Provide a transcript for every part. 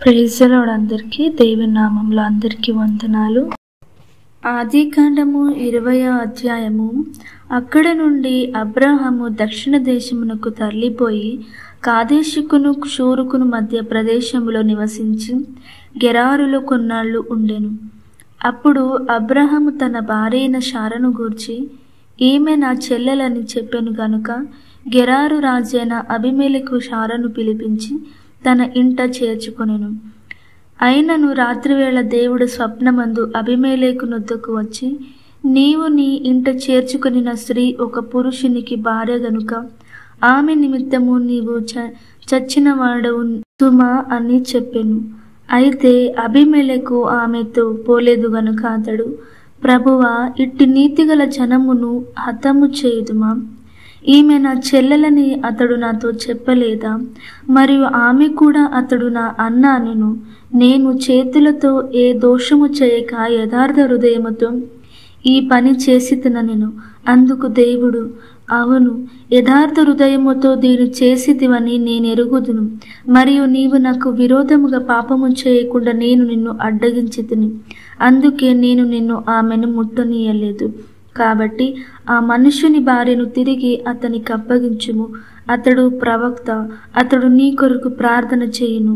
Praise the lord. అందరికీ దేవుని నామములో అందరికీ వందనాలు. ఆదికాండము 20వ అధ్యాయము. అక్కడ నుండి అబ్రాహాము దక్షిణ దేశమునకు తరలిపోయి కాదేశుకును షూరుకును మధ్య ప్రదేశములో నివసించి గెరారులో కొన్నాళ్ళు ఉండెను. అప్పుడు అబ్రాహాము తన భార్య అయిన శారను గూర్చి, ఈమె నా చెల్లెలని చెప్పెను గనుక గెరారు రాజైన అబీమెలెకు శారను పిలిపించి తన ఇంట చేర్చుకొనెను. అయినను రాత్రివేళ దేవుడు స్వప్నమందు అబీమెలెకు నొద్దకు వచ్చి, నీవు నీ ఇంట చేర్చుకొనిన స్త్రీ ఒక పురుషునికి భార్య గనుక ఆమె నిమిత్తము నీవు చచ్చిన వాడవు సుమా అని చెప్పెను. అయితే అబీమెలెకు ఆమెతో పోలేదు గనుక అతడు, ప్రభువా, ఇట్టి నీతిగల జనమును హతము చేయుదుమా? ఈమె నా చెల్లెలని అతడు నాతో చెప్పలేదా? మరియు ఆమె కూడా అతడు నా అన్న అనెను. నేను చేతులతో ఏ దోషము చేయక యథార్థ హృదయముతో ఈ పని చేసితినెను. అందుకు దేవుడు, అవును, యథార్థ హృదయముతో దీని చేసితివని నేను ఎరుగుదును. మరియు నీవు నాకు విరోధముగా పాపము చేయకుండా నేను నిన్ను అడ్డగించితిని. అందుకే నేను నిన్ను ఆమెను ముట్టనీయలేదు. కాబట్టి ఆ మనుషుని భార్యను తిరిగి అతనికి అప్పగించుము. అతడు ప్రవక్త, అతడు నీ కొరకు ప్రార్థన చేయును.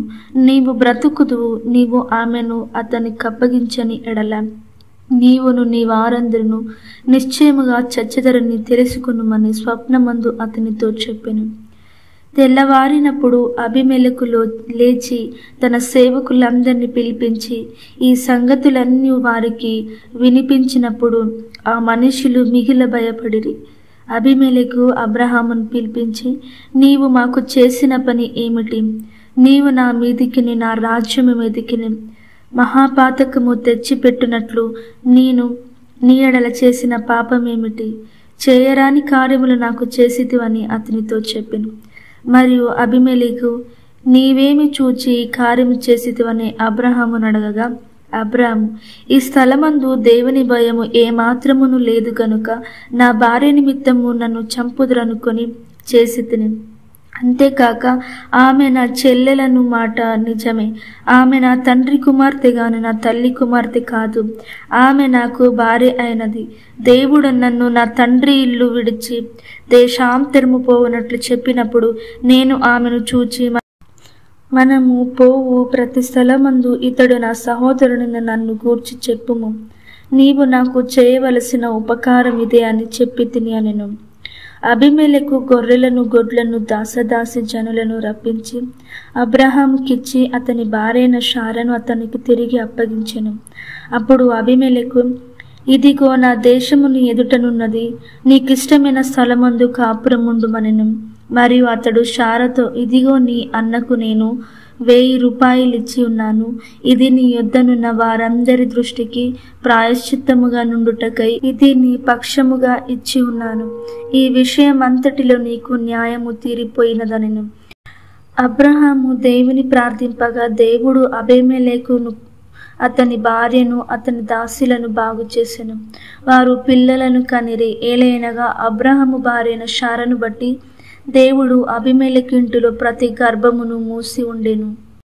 నీవు బ్రతుకుదువు. నీవు ఆమెను అతనికి అప్పగించని ఎడల నీవును నీ వారందరూ నిశ్చయముగా చచ్చెదరని తెలుసుకొనుమని స్వప్నమందు అతనితో చెప్పెను. తెల్లవారినప్పుడు అబీమెలెకు లేచి తన సేవకులందరినీ పిలిపించి ఈ సంగతులన్నీ వారికి వినిపించినప్పుడు ఆ మనుషులు మిగిల భయపడిరి. అబీమెలెకు అబ్రహామును పిలిపించి, నీవు మాకు చేసిన పని ఏమిటి? నీవు నా మీదికిని నా రాజ్యము మీదికిని మహాపాతకము తెచ్చిపెట్టునట్లు నేను నీ ఎడల చేసిన పాపమేమిటి? చేయరాని కార్యములు నాకు చేసితివని అతనితో చెప్పెను. మరియు అబీమెలెకు, నీవేమి చూచి కార్యము చేసితివని అబ్రహామును అడగగా, అబ్రాము, ఈ స్థలమందు దేవుని భయము ఏమాత్రమును లేదు గనుక నా భార్య నిమిత్తము నన్ను చంపుదురనుకొని చేసితిని. అంతేకాక ఆమె నా చెల్లెలను మాట నిజమే. ఆమె నా తండ్రి కుమార్తె గాని నా తల్లి కుమార్తె కాదు. ఆమె నాకు భార్య అయినది. దేవుడు నన్ను నా తండ్రి ఇల్లు విడిచి దేశాంతరము పోవునట్లు చెప్పినప్పుడు నేను ఆమెను చూచి, మనము పోవు ప్రతి స్థలమందు ఇతడు నా సహోదరుని నన్ను గూర్చి చెప్పుము. నీవు నాకు చేయవలసిన ఉపకారం ఇదే అని చెప్పి తిని అనెను. అబీమెలెకు గొర్రెలను గొడ్లను దాసదాసి జనులను రప్పించి అబ్రహాముకిచ్చి అతని భార్య అయిన శారను అతనికి తిరిగి అప్పగించెను. అప్పుడు అబీమెలెకు, ఇదిగో నా దేశము నీ ఎదుటనున్నది, నీకిష్టమైన స్థలమందు కాపురముండుమనెను. మరియు అతడు శారతో, ఇదిగో నీ అన్నకు నేను 1000 రూపాయలు ఇచ్చి ఉన్నాను. ఇది నీ యొద్దనున్న వారందరి దృష్టికి ప్రాయశ్చిత్తముగా నుండుటకై ఇది నీ పక్షముగా ఇచ్చి ఉన్నాను. ఈ విషయం అంతటిలో నీకు న్యాయము తీరిపోయినదనెను. అబ్రహాము దేవుని ప్రార్థింపగా దేవుడు అబీమెలెకును అతని భార్యను అతని దాసులను బాగు చేసెను. వారు పిల్లలను కనిరి. ఏలయనగా అబ్రహాము భార్య అయిన శారను బట్టి దేవుడు అబీమెలెకు ఇంటిలో ప్రతి గర్భమును మూసి ఉండెను.